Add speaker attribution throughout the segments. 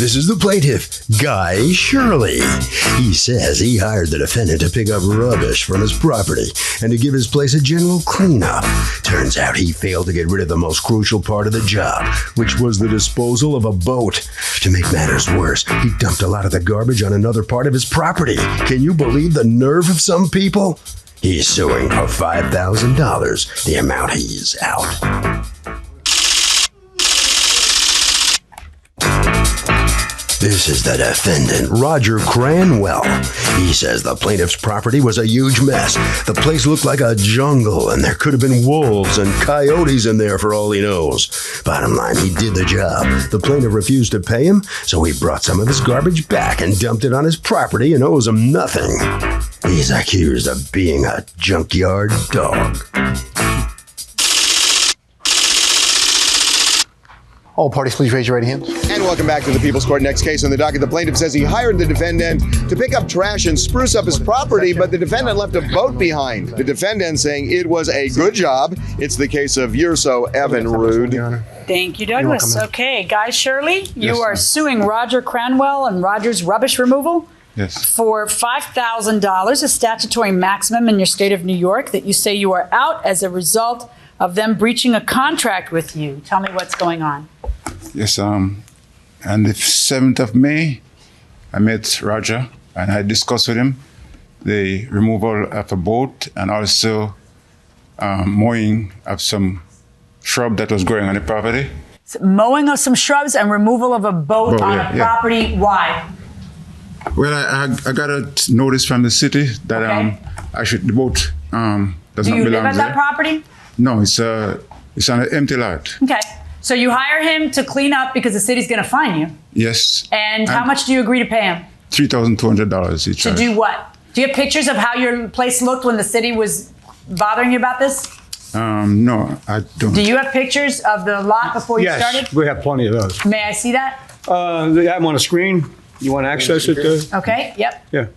Speaker 1: This is the plaintiff, Guy Shirley. He says he hired the defendant to pick up rubbish from his property and to give his place a general cleanup. Turns out he failed to get rid of the most crucial part of the job, which was the disposal of a boat. To make matters worse, he dumped a lot of the garbage on another part of his property. Can you believe the nerve of some people? He's suing for $5,000, the amount he's out. This is the defendant, Roger Cranwell. He says the plaintiff's property was a huge mess. The place looked like a jungle, and there could have been wolves and coyotes in there for all he knows. Bottom line, he did the job. The plaintiff refused to pay him, so he brought some of his garbage back and dumped it on his property and owes him nothing. He's accused of being a junkyard dog.
Speaker 2: All parties, please raise your right hands.
Speaker 3: And welcome back to the People's Court. Next case on the docket. The plaintiff says he hired the defendant to pick up trash and spruce up his property, but the defendant left a boat behind. The defendant saying it was a good job. It's the case of Yerso Evinrude.
Speaker 4: Thank you, Douglas. Okay, Guy Shirley, you are suing Roger Cranwell and Roger's rubbish removal for $5,000, a statutory maximum in your state of New York, that you say you are out as a result of them breaching a contract with you. Tell me what's going on.
Speaker 5: Yes, on the 7th of May, I met Roger and I discussed with him the removal of a boat and also mowing of some shrub that was growing on the property.
Speaker 4: So mowing of some shrubs and removal of a boat on a property. Why?
Speaker 5: Well, I got a notice from the city that the boat does not belong there.
Speaker 4: Do you live at that property?
Speaker 5: No, it's on an empty lot.
Speaker 4: Okay. So you hire him to clean up because the city's going to fine you.
Speaker 5: Yes.
Speaker 4: And how much do you agree to pay him?
Speaker 5: $3,200 each.
Speaker 4: To do what? Do you have pictures of how your place looked when the city was bothering you about this?
Speaker 5: No, I don't.
Speaker 4: Do you have pictures of the lot before you started?
Speaker 2: Yes, we have plenty of those.
Speaker 4: May I see that?
Speaker 2: They have them on a screen. You want to access it?
Speaker 4: Okay, yep.
Speaker 2: Yeah.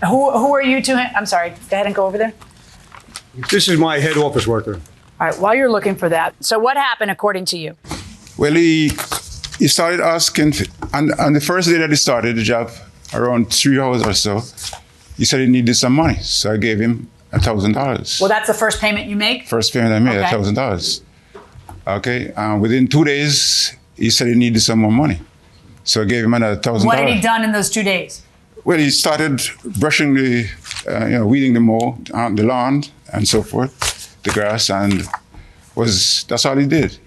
Speaker 4: Who are you to him? I'm sorry, go ahead and go over there.
Speaker 2: This is my head office worker.
Speaker 4: All right, while you're looking for that, so what happened according to you?
Speaker 5: Well, he started asking, on the first day that he started the job, around 3 hours or so, he said he needed some money. So I gave him $1,000.
Speaker 4: Well, that's the first payment you make?
Speaker 5: First payment I made, $1,000. Okay, within 2 days, he said he needed some more money. So I gave him another $1,000.
Speaker 4: What had he done in those 2 days?
Speaker 5: Well, he started brushing the, weeding the lawn and so forth, the grass, and that's all he did.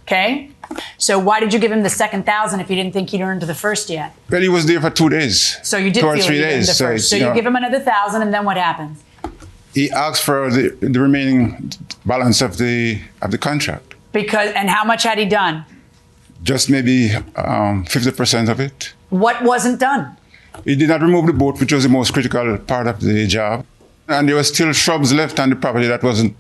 Speaker 4: Okay. So why did you give him the second $1,000 if you didn't think he'd earned the first yet?
Speaker 5: Well, he was there for 2 days.
Speaker 4: So you did
Speaker 5: 2 or
Speaker 4: feel
Speaker 5: 3
Speaker 4: he earned
Speaker 5: days.
Speaker 4: the first. So you give him another $1,000, and then what happens?
Speaker 5: He asked for the remaining balance of the contract.
Speaker 4: And how much had he done?
Speaker 5: Just maybe 50% of it.
Speaker 4: What wasn't done?
Speaker 5: He did not remove the boat, which was the most critical part of the job. And there were still shrubs left on the property that wasn't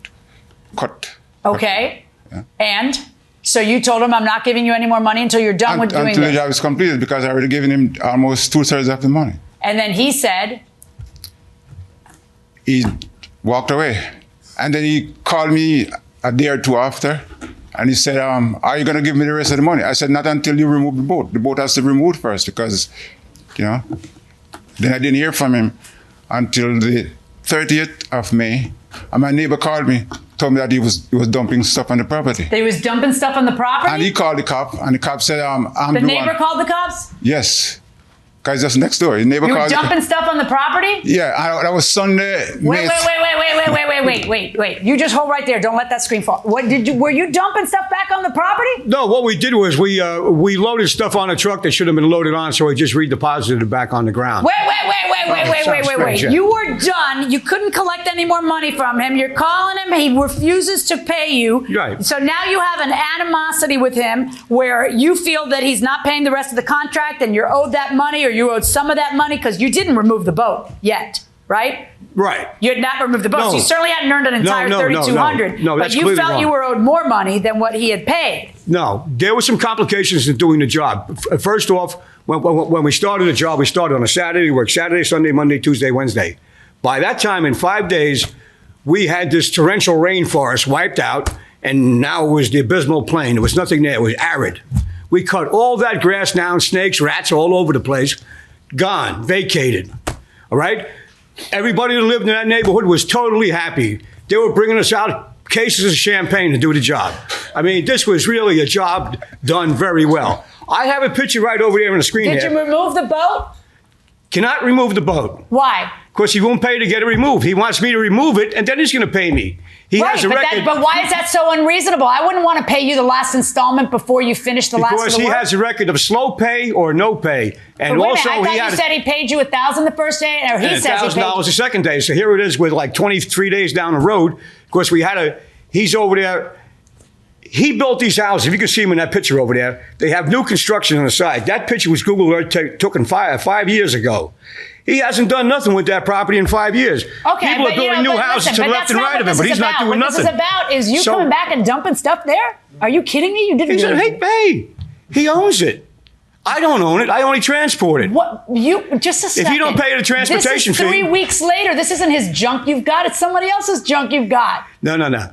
Speaker 5: cut.
Speaker 4: Okay. Yeah. And so you told him, I'm not giving you any more money until you're done with doing this.
Speaker 5: Until the job is completed, because I already given him almost 2/3 of the money.
Speaker 4: And then he said?
Speaker 5: He walked away. And then he called me a day or two after. And he said, are you going to give me the rest of the money? I said, not until you remove the boat. The boat has to be removed first because, Then I didn't hear from him until the 30th of May. And my neighbor called me, told me that he was dumping stuff on the property.
Speaker 4: That he was dumping stuff on the property?
Speaker 5: And he called the cop, and the cop said, I'm
Speaker 4: the neighbor called the cops?
Speaker 5: Yes. Because just next door. The neighbor
Speaker 4: you
Speaker 5: called.
Speaker 4: You were dumping stuff on the property?
Speaker 5: Yeah, that was Sunday.
Speaker 4: Wait. You just hold right there. Don't let that screen fall. Were you dumping stuff back on the property?
Speaker 2: No, what we did was we loaded stuff on a truck that should have been loaded on, so we just redeposited it back on the ground.
Speaker 4: Wait. You were done. You couldn't collect any more money from him. You're calling him. He refuses to pay you.
Speaker 2: Right.
Speaker 4: So now you have an animosity with him where you feel that he's not paying the rest of the contract and you're owed that money, or you owed some of that money because you didn't remove the boat yet, right?
Speaker 2: Right.
Speaker 4: You had not removed the boat.
Speaker 2: No.
Speaker 4: So you certainly hadn't earned an entire $3,200.
Speaker 2: No,
Speaker 4: but you felt you were owed more money than what he had paid.
Speaker 2: No, there were some complications in doing the job. First off, when we started the job, we started on a Saturday. We worked Saturday, Sunday, Monday, Tuesday, Wednesday. By that time, in 5 days, we had this torrential rainforest wiped out, and now it was the abysmal plain. There was nothing there. It was arid. We cut all that grass down, snakes, rats all over the place. Gone, vacated. All right? Everybody that lived in that neighborhood was totally happy. They were bringing us out cases of champagne to do the job. I mean, this was really a job done very well. I have a picture right over there on the screen.
Speaker 4: Did you remove the boat?
Speaker 2: Cannot remove the boat.
Speaker 4: Why?
Speaker 2: Because he won't pay to get it removed. He wants me to remove it, and then he's going to pay me. He has a record.
Speaker 4: But why is that so unreasonable? I wouldn't want to pay you the last installment before you finish the last of the work.
Speaker 2: Because he has a record of slow pay or no pay. And also,
Speaker 4: I thought you said he paid you $1,000 the first day, or he says he paid
Speaker 2: $1,000 the second day. So here it is with like 23 days down the road. Of course, he's over there. He built these houses. If you can see him in that picture over there, they have new construction on the side. That picture was Google Earth taken 5 years ago. He hasn't done nothing with that property in 5 years.
Speaker 4: Okay,
Speaker 2: people are building new houses to the left and right of him, but he's not doing nothing.
Speaker 4: What this is about is you coming back and dumping stuff there? Are you kidding me? You didn't.
Speaker 2: He said, hey, he owns it. I don't own it. I only transport it.
Speaker 4: What just a second.
Speaker 2: If you don't pay the transportation fee.
Speaker 4: This is 3 weeks later. This isn't his junk you've got. It's somebody else's junk you've got.
Speaker 2: No.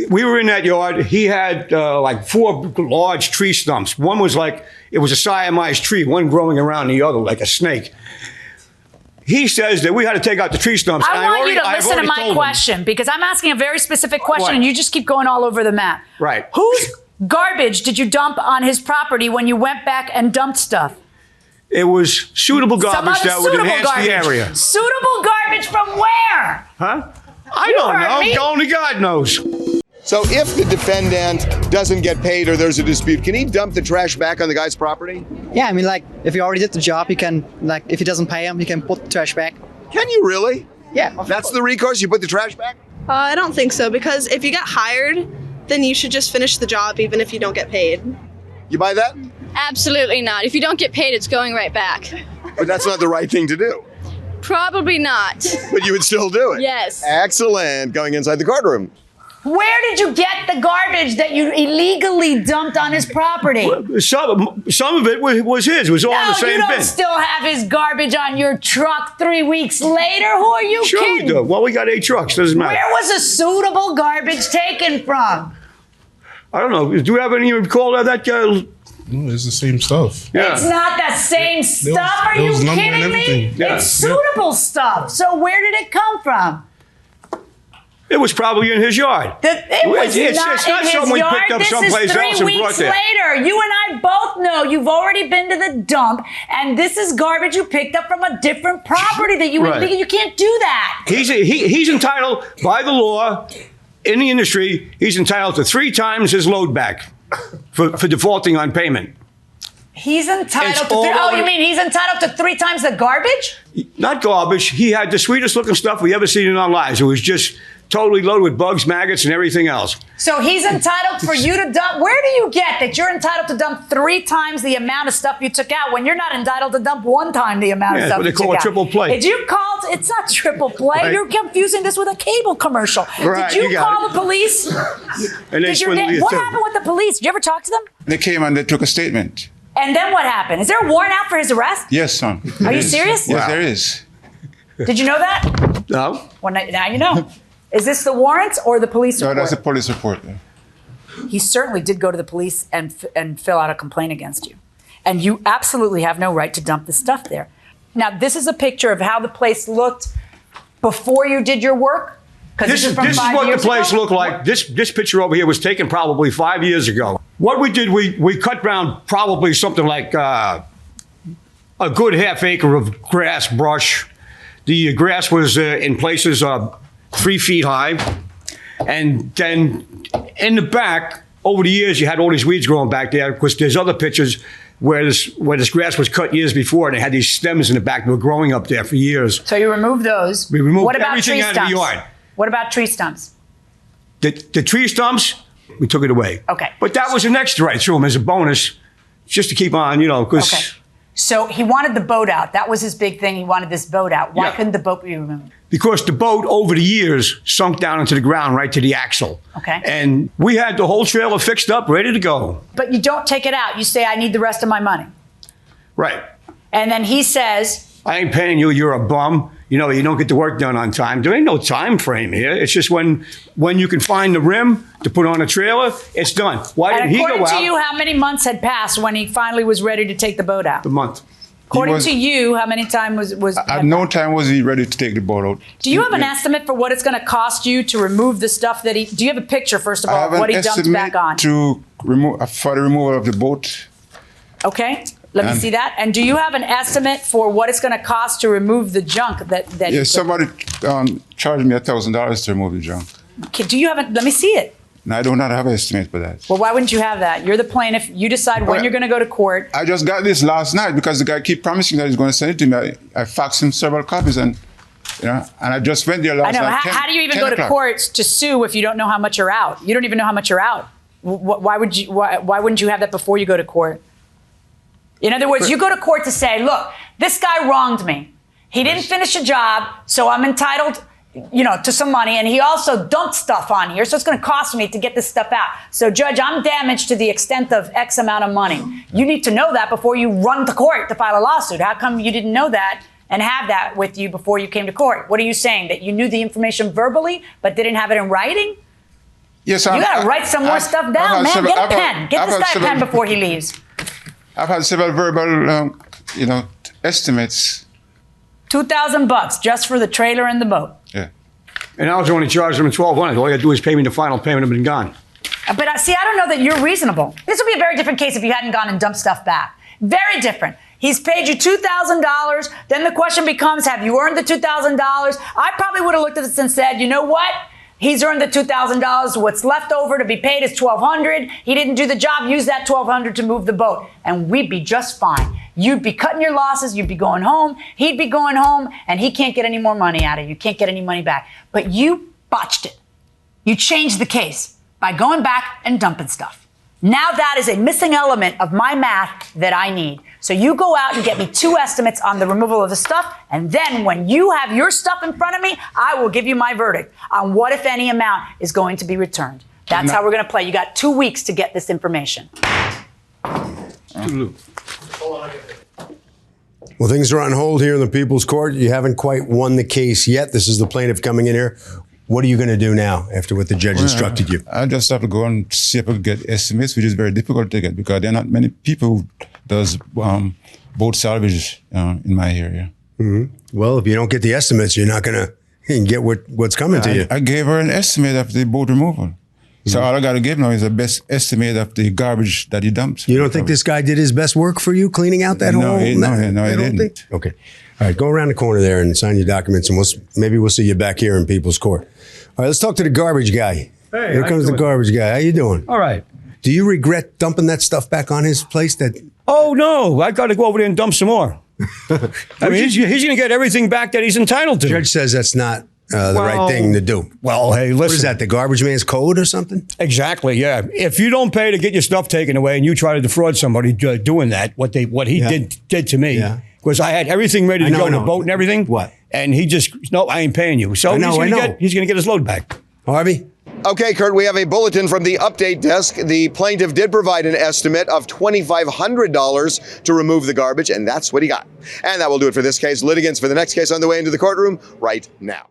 Speaker 2: We were in that yard. He had like 4 large tree stumps. One was like, it was a Siamese tree, one growing around the other like a snake. He says that we had to take out the tree stumps.
Speaker 4: I want you to listen to my question because I'm asking a very specific question and you just keep going all over the map.
Speaker 2: Right.
Speaker 4: Whose garbage did you dump on his property when you went back and dumped stuff?
Speaker 2: It was suitable garbage that would enhance the area.
Speaker 4: Suitable garbage from where?
Speaker 2: Huh? I don't know. Only God knows.
Speaker 3: So if the defendant doesn't get paid or there's a dispute, can he dump the trash back on the guy's property?
Speaker 6: Yeah, I mean, like, if he already did the job, he can, like, if he doesn't pay him, he can put the trash back.
Speaker 3: Can you really?
Speaker 6: Yeah.
Speaker 3: That's the recourse? You put the trash back?
Speaker 7: I don't think so, because if you get hired, then you should just finish the job even if you don't get paid.
Speaker 3: You buy that?
Speaker 8: Absolutely not. If you don't get paid, it's going right back.
Speaker 3: But that's not the right thing to do.
Speaker 8: Probably not.
Speaker 3: But you would still do it?
Speaker 8: Yes.
Speaker 3: Excellent. Going inside the courtroom.
Speaker 4: Where did you get the garbage that you illegally dumped on his property?
Speaker 2: Some of it was his. It was all in the same bin.
Speaker 4: You don't still have his garbage on your truck 3 weeks later? Who are you kidding?
Speaker 2: Sure we do. Well, we got 8 trucks. Doesn't matter.
Speaker 4: Where was the suitable garbage taken from?
Speaker 2: I don't know. Do you have any recall of that?
Speaker 9: No, it's the same stuff.
Speaker 2: Yeah.
Speaker 4: It's not the same stuff. Are you kidding me?
Speaker 2: Yeah.
Speaker 4: It's suitable stuff. So where did it come from?
Speaker 2: It was probably in his yard.
Speaker 4: It's not
Speaker 2: something we picked up someplace else and brought there.
Speaker 4: 3 weeks later. You and I both know you've already been to the dump, and this is garbage you picked up from a different property that you illegally. You can't do that.
Speaker 2: He's entitled by the law in the industry. He's entitled to 3 times his load back for defaulting on payment.
Speaker 4: He's entitled to you mean he's entitled to 3 times the garbage?
Speaker 2: Not garbage. He had the sweetest looking stuff we ever seen in our lives. It was just totally loaded with bugs, maggots, and everything else.
Speaker 4: So he's entitled for you to dump. Where do you get that you're entitled to dump 3 times the amount of stuff you took out when you're not entitled to dump 1 time the amount of stuff you took out?
Speaker 2: They call it triple play.
Speaker 4: Did you call? It's not triple play. Right. You're confusing this with a cable commercial.
Speaker 2: Right,
Speaker 4: did you call the police?
Speaker 2: And
Speaker 4: what happened with the police? Did you ever talk to them?
Speaker 5: They came and they took a statement.
Speaker 4: And then what happened? Is there a warrant out for his arrest?
Speaker 5: Yes, son.
Speaker 4: Are you serious?
Speaker 5: Yes, there is.
Speaker 4: Did you know that?
Speaker 2: No.
Speaker 4: Well, now you know. Is this the warrant or the police report?
Speaker 5: No, that's a police report.
Speaker 4: He certainly did go to the police and fill out a complaint against you. And you absolutely have no right to dump the stuff there. Now, this is a picture of how the place looked before you did your work?
Speaker 2: This is what the place looked like. This picture over here was taken probably 5 years ago. What we did, we cut down probably something like a good half acre of grass brush. The grass was in places 3 feet high. And then in the back, over the years, you had all these weeds growing back there because there's other pictures where this grass was cut years before and it had these stems in the back that were growing up there for years.
Speaker 4: So you removed those.
Speaker 2: We removed
Speaker 4: what about
Speaker 2: everything
Speaker 4: tree
Speaker 2: out
Speaker 4: stumps?
Speaker 2: of the yard.
Speaker 4: What about tree stumps?
Speaker 2: The tree stumps, we took it away.
Speaker 4: Okay.
Speaker 2: But that was an extra right to him as a bonus, just to keep on, because...
Speaker 4: Okay. So he wanted the boat out. That was his big thing. He wanted this boat out. Why
Speaker 2: Yeah.
Speaker 4: couldn't the boat be removed?
Speaker 2: Because the boat, over the years, sunk down into the ground right to the axle.
Speaker 4: Okay.
Speaker 2: And we had the whole trailer fixed up, ready to go.
Speaker 4: But you don't take it out. You say, I need the rest of my money.
Speaker 2: Right.
Speaker 4: And then he says...
Speaker 2: I ain't paying you, you're a bum. you don't get the work done on time. There ain't no time frame here. It's just when you can find the rim to put on a trailer, it's done. Why did he go out?
Speaker 4: According to you, how many months had passed when he finally was ready to take the boat out?
Speaker 2: The month.
Speaker 4: According to you, how many time was
Speaker 5: at no time was he ready to take the boat out.
Speaker 4: Do you have an estimate for what it's going to cost you to remove the stuff that do you have a picture, first of all, of what he dumped back on?
Speaker 5: To remove, for the removal of the boat.
Speaker 4: Okay. Let me see that. And do you have an estimate for what it's going to cost to remove the junk that
Speaker 5: Yeah, somebody charged me $1,000 to remove the junk.
Speaker 4: Okay, do you have let me see it.
Speaker 5: No, I do not have an estimate for that.
Speaker 4: Well, why wouldn't you have that? You're the plaintiff. You decide when you're going to go to court.
Speaker 5: I just got this last night because the guy keep promising that he's going to send it to me. I faxed him several copies and I just went there last night.
Speaker 4: I know. How do you even go to court to sue if you don't know how much you're out? You don't even know how much you're out. Why wouldn't you have that before you go to court? In other words, you go to court to say, look, this guy wronged me. He didn't finish a job, so I'm entitled to some money, and he also dumped stuff on here, so it's going to cost me to get this stuff out. So, Judge, I'm damaged to the extent of X amount of money. You need to know that before you run to court to file a lawsuit. How come you didn't know that and have that with you before you came to court? What are you saying, that you knew the information verbally but didn't have it in writing?
Speaker 5: Yes,
Speaker 4: you got to write some more stuff down, man. Get a pen. Get this guy a pen before he leaves.
Speaker 5: I've had several verbal, estimates.
Speaker 4: $2,000 just for the trailer and the boat.
Speaker 5: Yeah.
Speaker 2: And I was only charged him $1,200. All you got to do is pay me the final payment and been gone.
Speaker 4: But see, I don't know that you're reasonable. This would be a very different case if you hadn't gone and dumped stuff back. Very different. He's paid you $2,000. Then the question becomes, have you earned the $2,000? I probably would have looked at this and said, you know what? He's earned the $2,000. What's left over to be paid is $1,200. He didn't do the job. Use that $1,200 to move the boat, and we'd be just fine. You'd be cutting your losses. You'd be going home. He'd be going home, and he can't get any more money out of you. Can't get any money back. But you botched it. You changed the case by going back and dumping stuff. Now that is a missing element of my math that I need. So you go out and get me 2 estimates on the removal of the stuff, and then when you have your stuff in front of me, I will give you my verdict on what, if any, amount is going to be returned. That's how we're going to play. You got 2 weeks to get this information.
Speaker 1: Well, things are on hold here in the People's Court. You haven't quite won the case yet. This is the plaintiff coming in here. What are you going to do now after what the judge instructed you?
Speaker 5: I just have to go and see if I can get estimates, which is very difficult to get because there are not many people who does boat salvage in my area.
Speaker 1: Mm-hmm. Well, if you don't get the estimates, you're not going to get what's coming to you.
Speaker 5: I gave her an estimate of the boat removal. Mm-hmm. So all I got to give now is the best estimate of the garbage that he dumps.
Speaker 1: You don't think this guy did his best work for you cleaning out that hole?
Speaker 5: No, he didn't.
Speaker 1: Okay. All right, go around the corner there and sign your documents, and maybe we'll see you back here in People's Court. All right, let's talk to the garbage guy.
Speaker 2: Hey,
Speaker 1: here comes the garbage guy. How you doing?
Speaker 2: All right.
Speaker 1: Do you regret dumping that stuff back on his place?
Speaker 2: Oh, no. I got to go over there and dump some more. I mean, he's going to get everything back that he's entitled to.
Speaker 1: The judge says that's not the right thing to do.
Speaker 2: Well, hey, listen.
Speaker 1: What is that, the garbage man's code or something?
Speaker 2: Exactly, yeah. If you don't pay to get your stuff taken away and you try to defraud somebody doing that, what he did to me, because I had everything ready to go in the boat and everything.
Speaker 1: What?
Speaker 2: And he just, no, I ain't paying you. So he's going to get his load back.
Speaker 1: Harvey?
Speaker 3: Okay, Kurt, we have a bulletin from the update desk. The plaintiff did provide an estimate of $2,500 to remove the garbage, and that's what he got. And that will do it for this case. Litigants for the next case on the way into the courtroom right now.